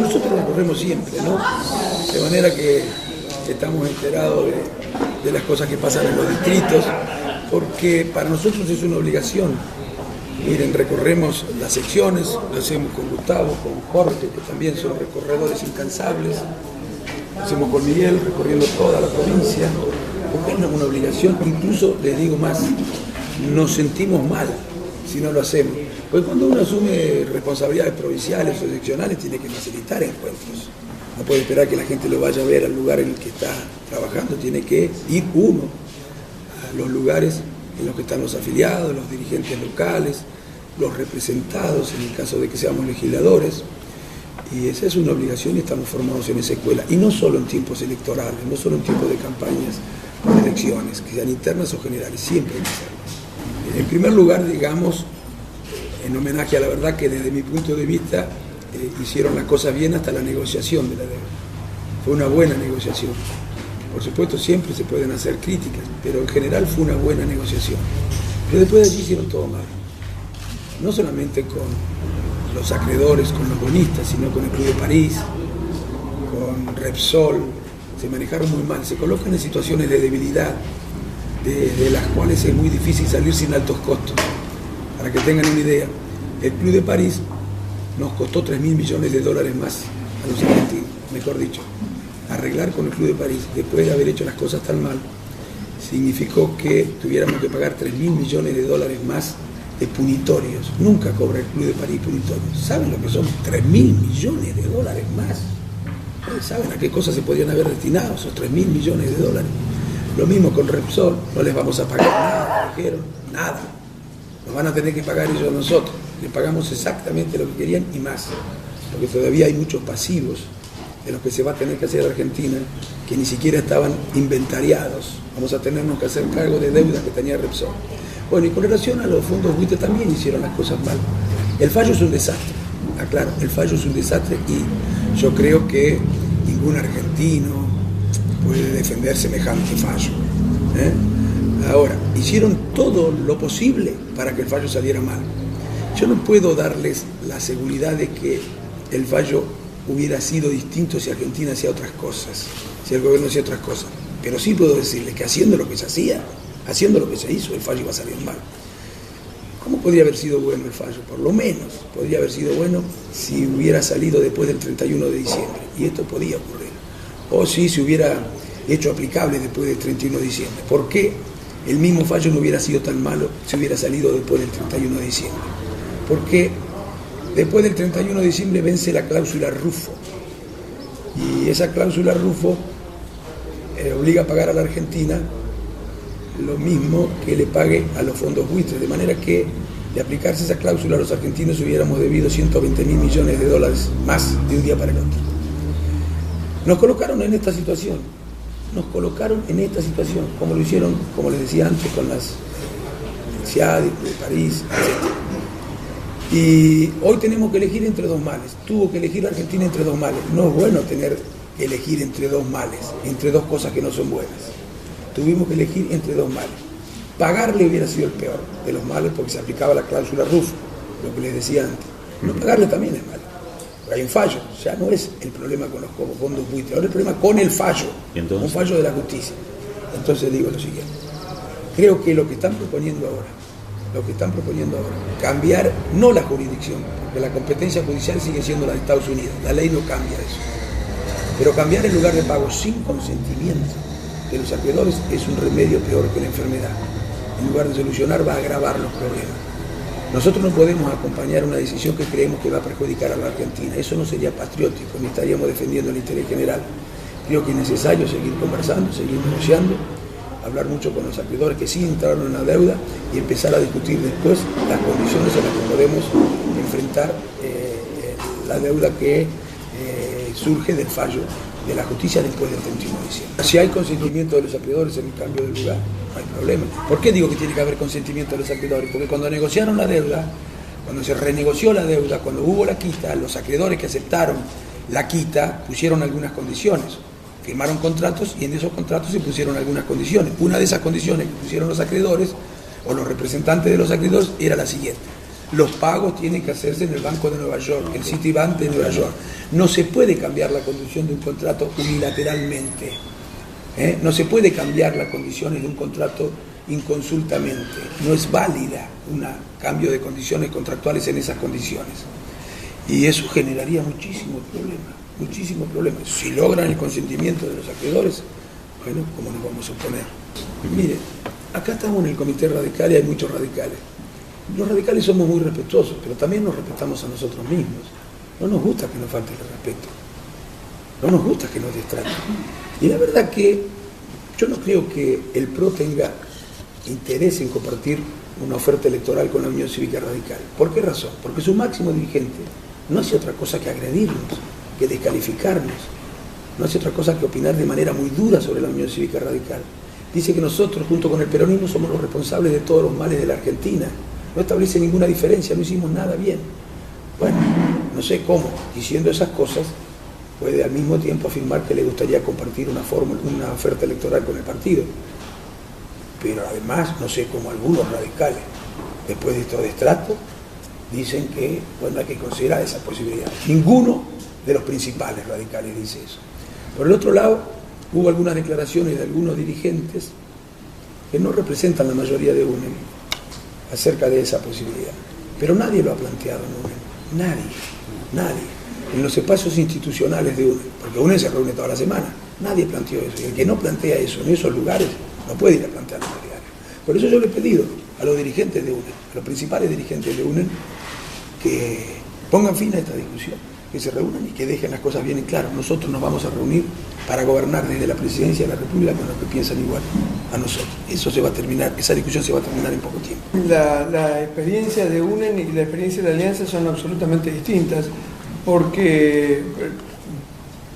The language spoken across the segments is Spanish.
Nosotros recorremos siempre, ¿no? De manera que estamos enterados de las cosas que pasan en los distritos, porque para nosotros es una obligación. Miren, recorremos las secciones, lo hacemos con Gustavo, con Jorge, que también son recorredores incansables, lo hacemos con Miguel, recorriendo toda la provincia, porque es una obligación. Incluso, les digo más, nos sentimos mal si no lo hacemos, porque cuando uno asume responsabilidades provinciales o seccionales tiene que facilitar encuentros, no puede esperar que la gente lo vaya a ver al lugar en el que está trabajando, tiene que ir uno a los lugares en los que están los afiliados, los dirigentes locales, los representados, en el caso de que seamos legisladores, y esa es una obligación y estamos formados en esa escuela, y no solo en tiempos electorales, no solo en tiempos de campañas por elecciones, que sean internas o generales, siempre hay que hacerlo. En primer lugar, digamos, en homenaje a la verdad que desde mi punto de vista hicieron las cosas bien hasta la negociación de la deuda. Fue una buena negociación. Por supuesto siempre se pueden hacer críticas, pero en general fue una buena negociación. Pero después de allí hicieron todo mal. No solamente con los acreedores, con los bonistas, sino con el Club de París, con Repsol. Se manejaron muy mal, se colocan en situaciones de debilidad, de las cuales es muy difícil salir sin altos costos. Para que tengan una idea, el Club de París nos costó $3.000 millones más a los argentinos, mejor dicho. Arreglar con el Club de París, después de haber hecho las cosas tan mal, significó que tuviéramos que pagar $3.000 millones más de punitorios. Nunca cobra el Club de París punitorios. ¿Saben lo que son $3.000 millones más? ¿Saben a qué cosas se podrían haber destinado esos $3.000 millones? Lo mismo con Repsol, no les vamos a pagar nada, dijeron, nada. Nos van a tener que pagar ellos a nosotros. Les pagamos exactamente lo que querían y más, porque todavía hay muchos pasivos de los que se va a tener que hacer Argentina, que ni siquiera estaban inventariados. Vamos a tenernos que hacer cargo de deudas que tenía Repsol. Bueno, y con relación a los fondos buitres también hicieron las cosas mal. El fallo es un desastre, aclaro, el fallo es un desastre y yo creo que ningún argentino puede defender semejante fallo. Ahora, hicieron todo lo posible para que el fallo saliera mal. Yo no puedo darles la seguridad de que el fallo hubiera sido distinto si Argentina hacía otras cosas, si el gobierno hacía otras cosas, pero sí puedo decirles que haciendo lo que se hacía, haciendo lo que se hizo, el fallo iba a salir mal. ¿Cómo podría haber sido bueno el fallo? Por lo menos podría haber sido bueno si hubiera salido después del 31 de diciembre, y esto podía ocurrir, o si se hubiera hecho aplicable después del 31 de diciembre. ¿Por qué el mismo fallo no hubiera sido tan malo si hubiera salido después del 31 de diciembre? Porque después del 31 de diciembre vence la cláusula Rufo, y esa cláusula Rufo obliga a pagar a la Argentina lo mismo que le pague a los fondos buitres, de manera que de aplicarse esa cláusula los argentinos hubiéramos debido $120.000 millones más de un día para el otro. Nos colocaron en esta situación, como lo hicieron, como les decía antes, con las CIAD, de París, etc. Y hoy tenemos que elegir entre dos males. Tuvo que elegir Argentina entre dos males. No es bueno tener que elegir entre dos males, entre dos cosas que no son buenas. Tuvimos que elegir entre dos males. Pagarle hubiera sido el peor de los males porque se aplicaba la cláusula Rufo, lo que les decía antes. No pagarle también es malo. Hay un fallo, ya no es el problema con los fondos buitres, ahora el problema con el fallo, un fallo de la justicia. Entonces digo lo siguiente, creo que lo que están proponiendo ahora, cambiar no la jurisdicción, porque la competencia judicial sigue siendo la de Estados Unidos, la ley no cambia eso, pero cambiar el lugar de pago sin consentimiento de los acreedores es un remedio peor que la enfermedad. En lugar de solucionar va a agravar los problemas. Nosotros no podemos acompañar una decisión que creemos que va a perjudicar a la Argentina. Eso no sería patriótico, ni estaríamos defendiendo el interés general. Creo que es necesario seguir conversando, seguir negociando, hablar mucho con los acreedores que sí entraron en la deuda y empezar a discutir después las condiciones en las que podemos enfrentar la deuda que surge del fallo de la justicia después del 31 de diciembre. Si hay consentimiento de los acreedores en el cambio de lugar, no hay problema. ¿Por qué digo que tiene que haber consentimiento de los acreedores? Porque cuando negociaron la deuda, cuando se renegoció la deuda, cuando hubo la quita, los acreedores que aceptaron la quita pusieron algunas condiciones. Firmaron contratos y en esos contratos se pusieron algunas condiciones. Una de esas condiciones que pusieron los acreedores o los representantes de los acreedores era la siguiente. Los pagos tienen que hacerse en el Banco de Nueva York, el Citibank de Nueva York. No se puede cambiar la condición de un contrato unilateralmente. No se puede cambiar las condiciones de un contrato inconsultamente. No es válida un cambio de condiciones contractuales en esas condiciones. Y eso generaría muchísimos problemas. Si logran el consentimiento de los acreedores, bueno, ¿cómo nos vamos a oponer? Mire, acá estamos en el Comité Radical y hay muchos radicales. Los radicales somos muy respetuosos, pero también nos respetamos a nosotros mismos. No nos gusta que nos falte el respeto. No nos gusta que nos destraten. Y la verdad que yo no creo que el PRO tenga interés en compartir una oferta electoral con la Unión Cívica Radical. ¿Por qué razón? Porque su máximo dirigente no hace otra cosa que agredirnos, que descalificarnos, no hace otra cosa que opinar de manera muy dura sobre la Unión Cívica Radical. Dice que nosotros, junto con el peronismo, somos los responsables de todos los males de la Argentina. No establece ninguna diferencia, no hicimos nada bien. Bueno, no sé cómo, diciendo esas cosas, puede al mismo tiempo afirmar que le gustaría compartir una oferta electoral con el partido. Pero además, no sé cómo algunos radicales, después de estos destratos, dicen que, bueno, hay que considerar esa posibilidad. Ninguno de los principales radicales dice eso. Por el otro lado, hubo algunas declaraciones de algunos dirigentes que no representan la mayoría de UNEM acerca de esa posibilidad. Pero nadie lo ha planteado en UNEM. Nadie. En los espacios institucionales de UNEM, porque UNEM se reúne toda la semana, nadie planteó eso. Y el que no plantea eso en esos lugares, no puede ir a plantearlo en el diario. Por eso yo le he pedido a los dirigentes de UNEM, a los principales dirigentes de UNEM, que pongan fin a esta discusión, que se reúnan y que dejen las cosas bien en claro. Nosotros nos vamos a reunir para gobernar desde la presidencia de la República con los que piensan igual a nosotros. Eso se va a terminar, esa discusión se va a terminar en poco tiempo. La experiencia de UNEM y la experiencia de la Alianza son absolutamente distintas, porque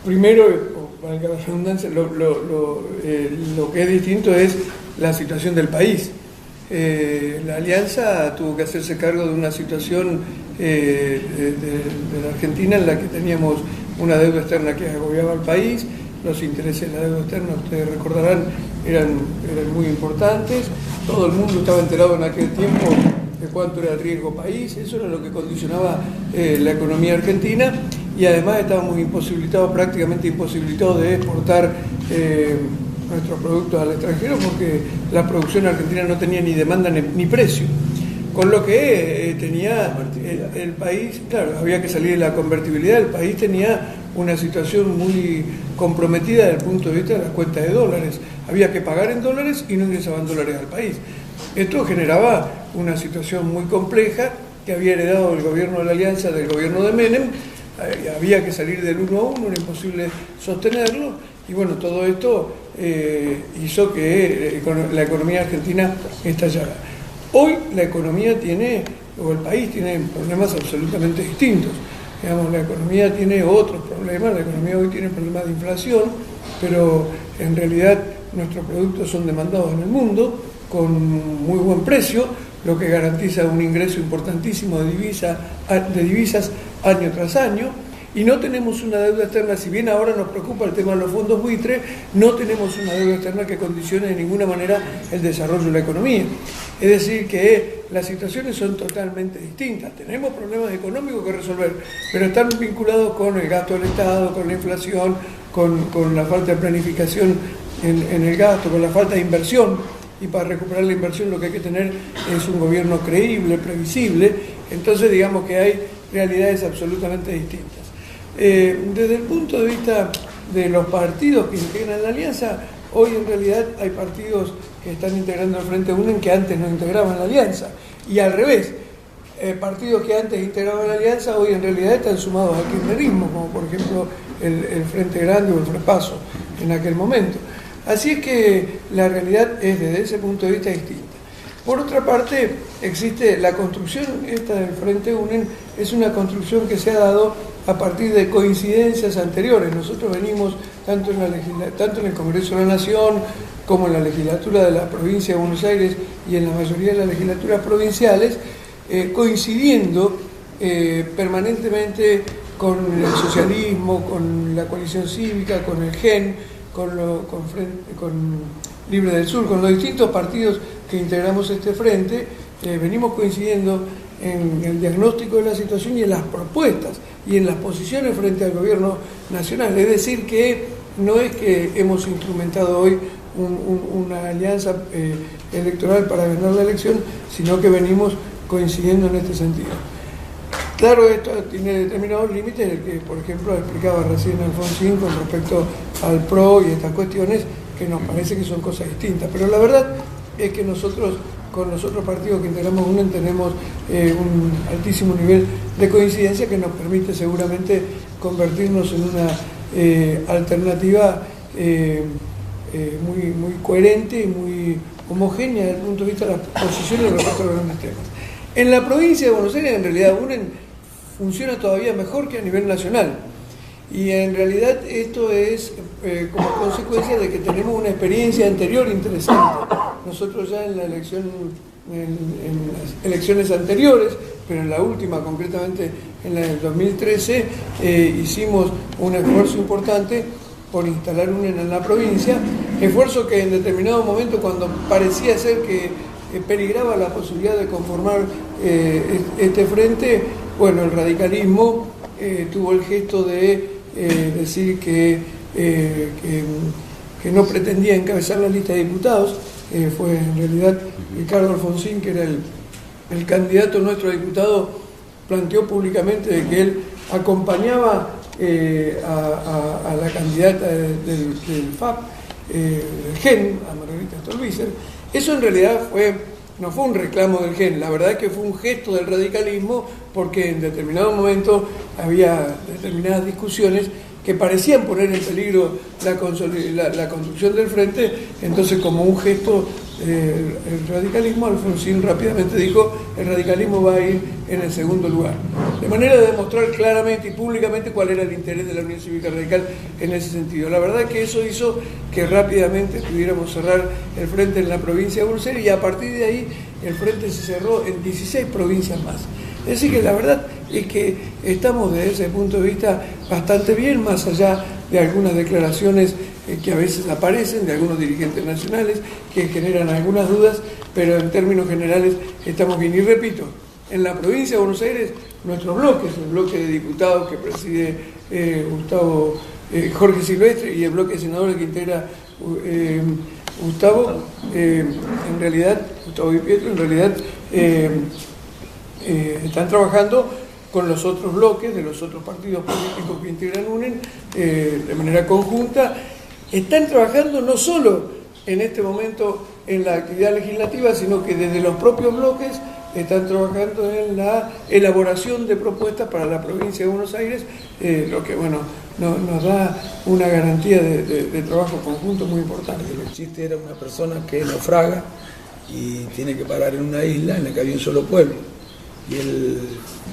primero, valga la redundancia, lo que es distinto es la situación del país. La Alianza tuvo que hacerse cargo de una situación de la Argentina en la que teníamos una deuda externa que agobiaba al país. Los intereses de la deuda externa, ustedes recordarán, eran muy importantes. Todo el mundo estaba enterado en aquel tiempo de cuánto era el riesgo país. Eso era lo que condicionaba la economía argentina, y además estábamos prácticamente imposibilitados de exportar nuestros productos al extranjero, porque la producción argentina no tenía ni demanda ni precio. Con lo que tenía el país, claro, había que salir de la convertibilidad. El país tenía una situación muy comprometida desde el punto de vista de las cuentas de dólares. Había que pagar en dólares y no ingresaban dólares al país. Esto generaba una situación muy compleja que había heredado el gobierno de la Alianza del gobierno de Menem. Había que salir del 1 a 1, era imposible sostenerlo, y bueno, todo esto hizo que la economía argentina estallara. Hoy la economía el país tiene problemas absolutamente distintos. Digamos, la economía tiene otros problemas. La economía hoy tiene problemas de inflación, pero en realidad nuestros productos son demandados en el mundo con muy buen precio, lo que garantiza un ingreso importantísimo de divisas año tras año. Y no tenemos una deuda externa, si bien ahora nos preocupa el tema de los fondos buitre, no tenemos una deuda externa que condicione de ninguna manera el desarrollo de la economía. Es decir, que las situaciones son totalmente distintas. Tenemos problemas económicos que resolver, pero están vinculados con el gasto del Estado, con la inflación, con la falta de planificación en el gasto, con la falta de inversión. Y para recuperar la inversión lo que hay que tener es un gobierno creíble, previsible. Entonces digamos que hay realidades absolutamente distintas. Desde el punto de vista de los partidos que integran la Alianza, hoy en realidad hay partidos que están integrando el Frente UNEM que antes no integraban la Alianza, y al revés, partidos que antes integraban la Alianza hoy en realidad están sumados al kirchnerismo, como por ejemplo el Frente Grande o el Fraspaso en aquel momento. Así es que la realidad es desde ese punto de vista distinta. Por otra parte, existe la construcción esta del Frente UNEM, es una construcción que se ha dado a partir de coincidencias anteriores. Nosotros venimos tanto en el Congreso de la Nación como en la legislatura de la provincia de Buenos Aires y en la mayoría de las legislaturas provinciales, coincidiendo permanentemente con el socialismo, con la coalición cívica, con el GEN, con Libre del Sur, con los distintos partidos que integramos este frente. Venimos coincidiendo en el diagnóstico de la situación y en las propuestas y en las posiciones frente al gobierno nacional. Es decir, que no es que hemos instrumentado hoy una alianza electoral para ganar la elección, sino que venimos coincidiendo en este sentido. Claro, esto tiene determinados límites, el que, por ejemplo, explicaba recién Alfonsín con respecto al PRO y estas cuestiones, que nos parece que son cosas distintas. Pero la verdad es que nosotros, con los otros partidos que integramos UNEN, tenemos un altísimo nivel de coincidencia que nos permite seguramente convertirnos en una alternativa muy coherente y muy homogénea desde el punto de vista de las posiciones respecto a los grandes temas. En la provincia de Buenos Aires, en realidad, UNEN funciona todavía mejor que a nivel nacional. Y en realidad esto es como consecuencia de que tenemos una experiencia anterior interesante. Nosotros ya en las elecciones anteriores, pero en la última, concretamente en la del 2013, hicimos un esfuerzo importante por instalar UNEN en la provincia, esfuerzo que en determinado momento, cuando parecía ser que peligraba la posibilidad de conformar este frente, bueno, el radicalismo tuvo el gesto de decir que no pretendía encabezar la lista de diputados. Fue en realidad Ricardo Alfonsín, que era el candidato nuestro a diputado, planteó públicamente de que él acompañaba a la candidata del FAP, del GEN, a Margarita Stolbizer. Eso en realidad no fue un reclamo del GEN, la verdad es que fue un gesto del radicalismo, porque en determinado momento había determinadas discusiones que parecían poner en peligro la construcción del frente. Entonces, como un gesto el radicalismo, Alfonsín rápidamente dijo: el radicalismo va a ir en el segundo lugar, de manera de demostrar claramente y públicamente cuál era el interés de la Unión Cívica Radical en ese sentido. La verdad es que eso hizo que rápidamente pudiéramos cerrar el frente en la provincia de Buenos Aires, y a partir de ahí el frente se cerró en 16 provincias más. Es decir, que la verdad es que estamos desde ese punto de vista bastante bien, más allá de algunas declaraciones que a veces aparecen de algunos dirigentes nacionales que generan algunas dudas, pero en términos generales estamos bien. Y repito, en la provincia de Buenos Aires, nuestros bloques, el bloque de diputados que preside Jorge Silvestre, y el bloque de senadores que integra Gustavo Di Pietro, en realidad están trabajando con los otros bloques de los otros partidos políticos que integran UNEN de manera conjunta. Están trabajando no solo en este momento en la actividad legislativa, sino que desde los propios bloques están trabajando en la elaboración de propuestas para la provincia de Buenos Aires, lo que nos da una garantía de trabajo conjunto muy importante. El chiste era una persona que naufraga y tiene que parar en una isla en la que había un solo pueblo. Y él,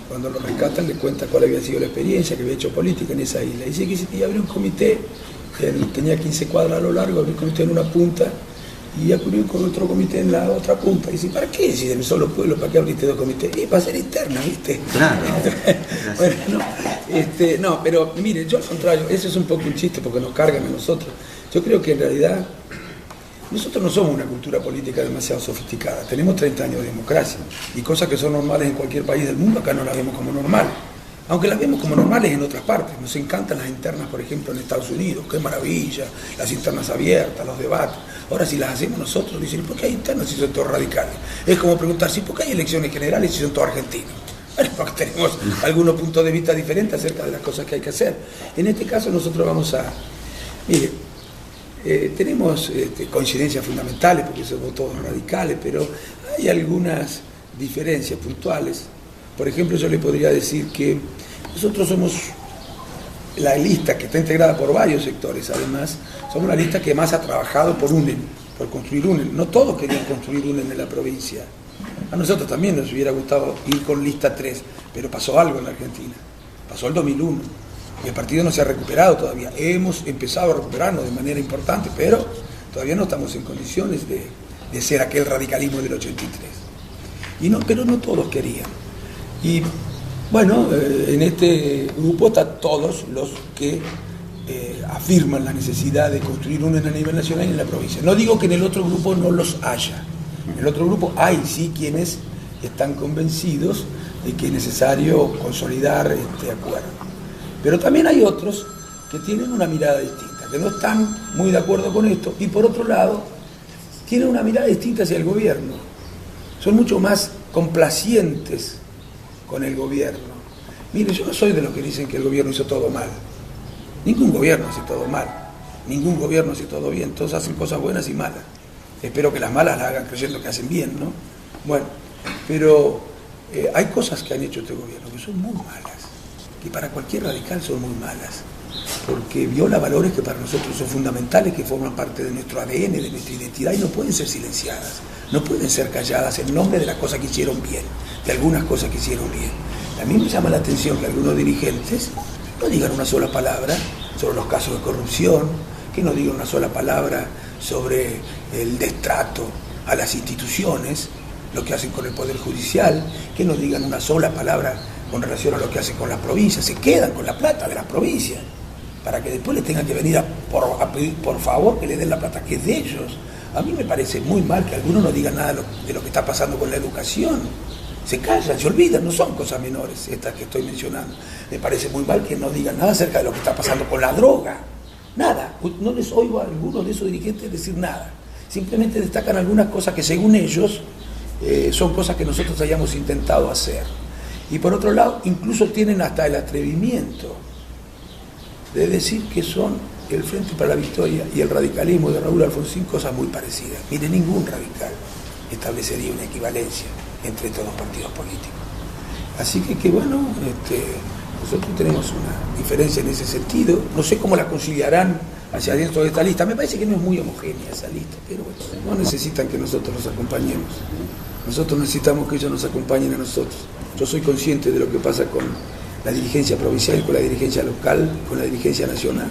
cuando lo rescatan, le cuenta cuál había sido la experiencia, que había hecho política en esa isla. Y dice que si abrió un comité, tenía 15 cuadras a lo largo, abrió un comité en una punta y acudió con otro comité en la otra punta. Y dice: ¿para qué? Si de un solo pueblo, ¿para qué abriste dos comités? Y para ser interna, ¿viste? Claro. Bueno, no, pero mire, yo al contrario, eso es un poco un chiste porque nos cargan a nosotros. Yo creo que en realidad nosotros no somos una cultura política demasiado sofisticada. Tenemos 30 años de democracia y cosas que son normales en cualquier país del mundo, acá no las vemos como normal. Aunque las vemos como normales en otras partes. Nos encantan las internas, por ejemplo, en Estados Unidos. ¡Qué maravilla! Las internas abiertas, los debates. Ahora, si las hacemos nosotros, dicen: ¿por qué hay internas si son todos radicales? Es como preguntar: ¿sí, por qué hay elecciones generales si son todos argentinos? Bueno, porque tenemos algunos puntos de vista diferentes acerca de las cosas que hay que hacer. En este caso nosotros vamos a... Mire, tenemos coincidencias fundamentales porque somos todos radicales, pero hay algunas diferencias puntuales. Por ejemplo, yo le podría decir que nosotros somos la lista que está integrada por varios sectores, además, somos la lista que más ha trabajado por UNEN, por construir UNEN. No todos querían construir UNEN en la provincia. A nosotros también nos hubiera gustado ir con lista 3, pero pasó algo en la Argentina. Pasó el 2001. Y el partido no se ha recuperado todavía. Hemos empezado a recuperarnos de manera importante, pero todavía no estamos en condiciones de ser aquel radicalismo del 83. Pero no todos querían. Y bueno, en este grupo están todos los que afirman la necesidad de construir UNEN a nivel nacional y en la provincia. No digo que en el otro grupo no los haya. En el otro grupo hay sí quienes están convencidos de que es necesario consolidar este acuerdo. Pero también hay otros que tienen una mirada distinta, que no están muy de acuerdo con esto, y por otro lado, tienen una mirada distinta hacia el gobierno. Son mucho más complacientes con el gobierno. Mire, yo no soy de los que dicen que el gobierno hizo todo mal. Ningún gobierno hace todo mal, ningún gobierno hace todo bien, todos hacen cosas buenas y malas. Espero que las malas las hagan creyendo que hacen bien, ¿no? Bueno, pero hay cosas que han hecho este gobierno que son muy malas, que para cualquier radical son muy malas, porque viola valores que para nosotros son fundamentales, que forman parte de nuestro ADN, de nuestra identidad, y no pueden ser silenciadas, no pueden ser calladas en nombre de las cosas que hicieron bien, de algunas cosas que hicieron bien. A mí me llama la atención que algunos dirigentes no digan una sola palabra sobre los casos de corrupción, que no digan una sola palabra sobre el destrato a las instituciones, lo que hacen con el Poder Judicial, que no digan una sola palabra con relación a lo que hacen con las provincias. Se quedan con la plata de las provincias, para que después les tengan que venir a pedir por favor que le den la plata que es de ellos. A mí me parece muy mal que algunos no digan nada de lo que está pasando con la educación. Se callan, se olvidan, no son cosas menores estas que estoy mencionando. Me parece muy mal que no digan nada acerca de lo que está pasando con la droga. Nada, no les oigo a algunos de esos dirigentes decir nada. Simplemente destacan algunas cosas que según ellos son cosas que nosotros hayamos intentado hacer. Y por otro lado, incluso tienen hasta el atrevimiento de decir que son el Frente para la Victoria y el radicalismo de Raúl Alfonsín cosas muy parecidas. Mire, ningún radical establecería una equivalencia entre todos los partidos políticos. Así que bueno, nosotros tenemos una diferencia en ese sentido. No sé cómo la conciliarán hacia adentro de esta lista. Me parece que no es muy homogénea esa lista, pero bueno, no necesitan que nosotros los acompañemos. Nosotros necesitamos que ellos nos acompañen a nosotros. Yo soy consciente de lo que pasa con la dirigencia provincial, con la dirigencia local, con la dirigencia nacional.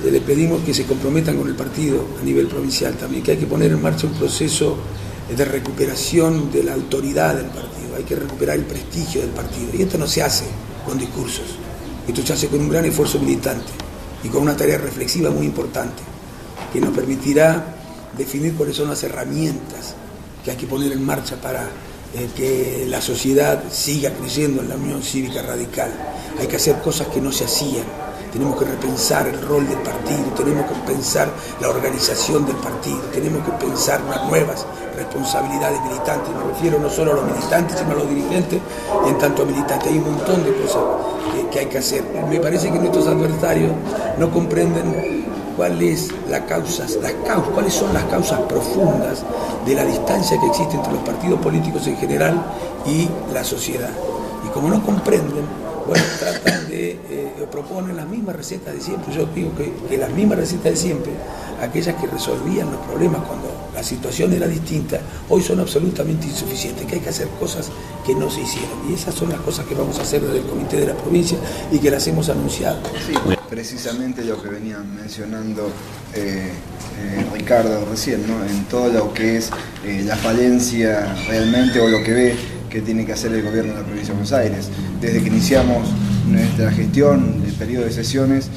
Le pedimos que se comprometan con el partido a nivel provincial también, que hay que poner en marcha un proceso de recuperación de la autoridad del partido, hay que recuperar el prestigio del partido, y esto no se hace con discursos, esto se hace con un gran esfuerzo militante y con una tarea reflexiva muy importante, que nos permitirá definir cuáles son las herramientas que hay que poner en marcha para que la sociedad siga creyendo en la Unión Cívica Radical. Hay que hacer cosas que no se hacían. Tenemos que repensar el rol del partido, tenemos que pensar la organización del partido, tenemos que pensar unas nuevas responsabilidades militantes. Me refiero no solo a los militantes, sino a los dirigentes, y en tanto a militantes. Hay un montón de cosas que hay que hacer. Me parece que nuestros adversarios no comprenden cuáles son las causas profundas de la distancia que existe entre los partidos políticos en general y la sociedad. Y como no comprenden, bueno, tratan de proponen las mismas recetas de siempre. Yo digo que las mismas recetas de siempre, aquellas que resolvían los problemas cuando la situación era distinta, hoy son absolutamente insuficientes, que hay que hacer cosas que no se hicieron. Y esas son las cosas que vamos a hacer desde el Comité de la Provincia y que las hemos anunciado. Sí, precisamente lo que venía mencionando Ricardo recién, ¿no? En todo lo que es la falencia realmente, o lo que ve que tiene que hacer el gobierno de la provincia de Buenos Aires. Desde que iniciamos nuestra gestión, el periodo de sesiones,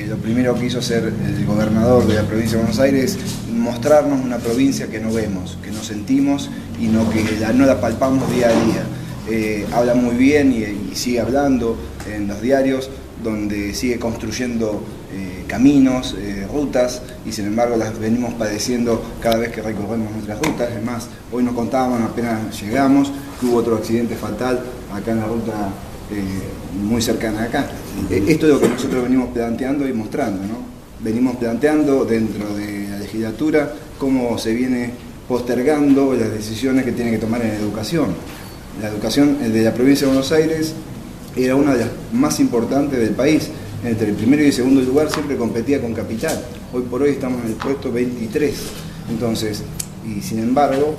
lo primero que hizo hacer el gobernador de la provincia de Buenos Aires, mostrarnos una provincia que no vemos, que no sentimos y no la palpamos día a día. Habla muy bien y sigue hablando en los diarios, donde sigue construyendo caminos, rutas, y sin embargo las venimos padeciendo cada vez que recorremos nuestras rutas. Es más, hoy nos contaban apenas llegamos que hubo otro accidente fatal acá en la ruta muy cercana de acá. Esto es lo que nosotros venimos planteando y mostrando, ¿no? Venimos planteando dentro de la legislatura cómo se viene postergando las decisiones que tiene que tomar en educación. La educación de la provincia de Buenos Aires era una de las más importantes del país. Entre el primero y el segundo lugar siempre competía con Capital. Hoy por hoy estamos en el puesto 23. Entonces, y sin embargo,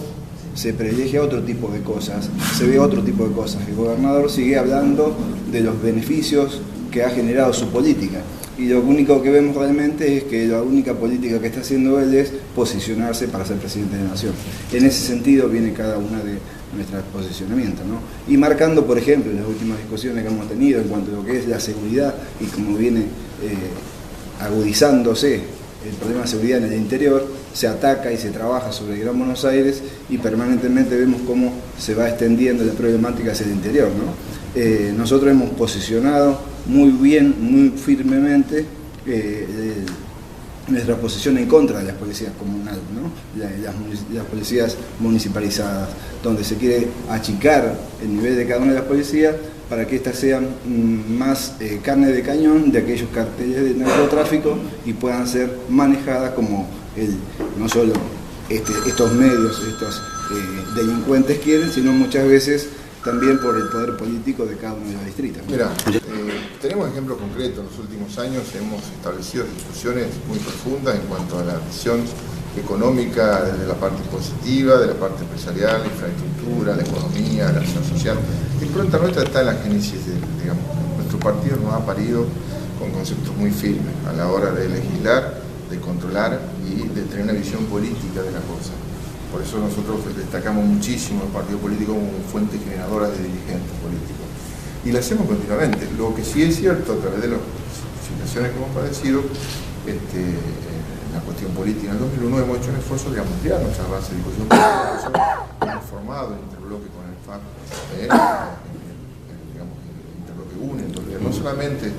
se privilegia otro tipo de cosas, se ve otro tipo de cosas. El gobernador sigue hablando de los beneficios que ha generado su política. Y lo único que vemos realmente es que la única política que está haciendo él es posicionarse para ser presidente de la nación. En ese sentido viene cada una de nuestros posicionamientos, ¿no? Y marcando, por ejemplo, las últimas discusiones que hemos tenido en cuanto a lo que es la seguridad y cómo viene agudizándose el problema de seguridad en el interior, se ataca y se trabaja sobre el Gran Buenos Aires y permanentemente vemos cómo se va extendiendo la problemática hacia el interior, ¿no? Nosotros hemos posicionado muy bien, muy firmemente nuestra posición en contra de las policías comunales, ¿no? Las policías municipalizadas, donde se quiere achicar el nivel de cada una de las policías para que éstas sean más carne de cañón de aquellos carteles de narcotráfico y puedan ser manejadas como no solo estos medios, estos delincuentes quieren, sino muchas veces también por el poder político de cada uno de los distritos. Mira, tenemos ejemplos concretos. En los últimos años hemos establecido discusiones muy profundas en cuanto a la visión económica desde la parte positiva, de la parte empresarial, la infraestructura, la economía, la acción social. La impronta nuestra está en la génesis, digamos, nuestro partido nos ha parido con conceptos muy firmes a la hora de legislar, de controlar y de tener una visión política de la cosa. Por eso nosotros destacamos muchísimo el partido político como fuente generadora de dirigentes políticos. Y lo hacemos continuamente. Lo que sí es cierto, a través de las situaciones que hemos padecido, en la cuestión política, en el 2001 hemos hecho un esfuerzo de ampliar nuestra base de discusión política. Hemos formado el interbloque con el FAC, digamos, el interbloque une, entonces no solamente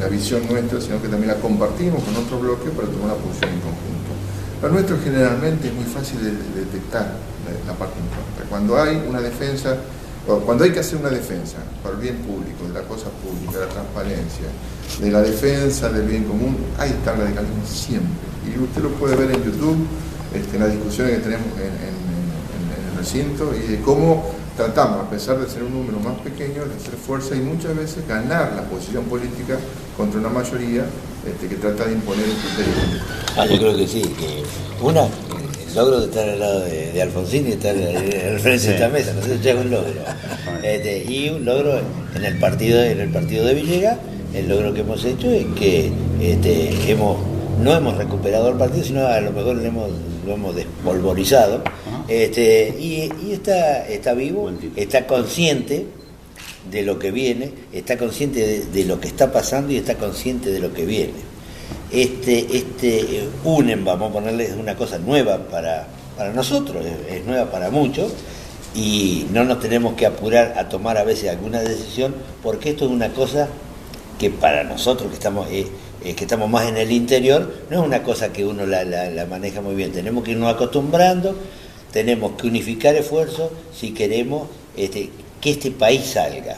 la visión nuestra, sino que también la compartimos con otro bloque para tomar una posición en conjunto. Lo nuestro generalmente es muy fácil de detectar la parte en contra. Cuando hay una defensa, o cuando hay que hacer una defensa para el bien público, de la cosa pública, de la transparencia, de la defensa del bien común, ahí está el radicalismo siempre. Y usted lo puede ver en YouTube, en las discusiones que tenemos en el recinto, y de cómo tratamos, a pesar de ser un número más pequeño, de hacer fuerza y muchas veces ganar la posición política contra una mayoría que trata de imponer un criterio. Yo creo que sí, que el logro de estar al lado de Alfonsín y estar al frente de esta mesa, no sé, ya es un logro. Y un logro en el partido de Villegas, el logro que hemos hecho es que no hemos recuperado el partido, sino a lo mejor lo hemos despolvorizado, y está vivo, está consciente de lo que viene, está consciente de lo que está pasando y está consciente de lo que viene. UNEN, vamos a ponerle, es una cosa nueva para nosotros, es nueva para muchos, y no nos tenemos que apurar a tomar a veces alguna decisión, porque esto es una cosa que para nosotros que estamos más en el interior, no es una cosa que uno la maneja muy bien. Tenemos que irnos acostumbrando, tenemos que unificar esfuerzos si queremos que este país salga.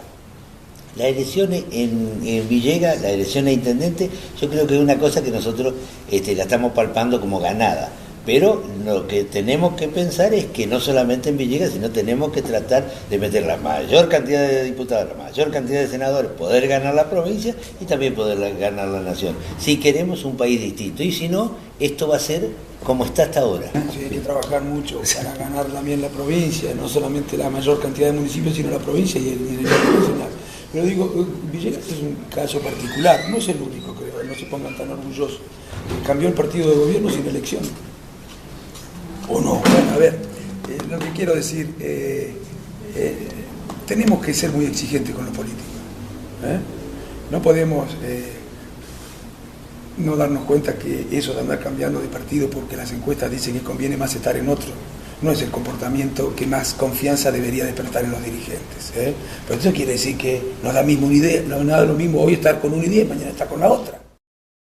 Las elecciones en Villegas, la elección a intendente, yo creo que es una cosa que nosotros la estamos palpando como ganada. Pero lo que tenemos que pensar es que no solamente en Villegas, sino tenemos que tratar de meter la mayor cantidad de diputados, la mayor cantidad de senadores, poder ganar la provincia y también poder ganar la nación. Si queremos un país distinto, y si no, esto va a ser como está hasta ahora. Sí, hay que trabajar mucho para ganar también la provincia, no solamente la mayor cantidad de municipios, sino la provincia y el nivel nacional. Pero digo, Villegas es un caso particular, no es el único, creo, no se pongan tan orgullosos. Cambió el partido de gobierno sin elección. ¿O no? Bueno, a ver, lo que quiero decir, tenemos que ser muy exigentes con los políticos. No podemos no darnos cuenta que eso de andar cambiando de partido porque las encuestas dicen que conviene más estar en otro, no es el comportamiento que más confianza debería despertar en los dirigentes. Pero eso quiere decir que nos da mismo una idea, no es nada lo mismo hoy estar con una idea y mañana estar con la otra.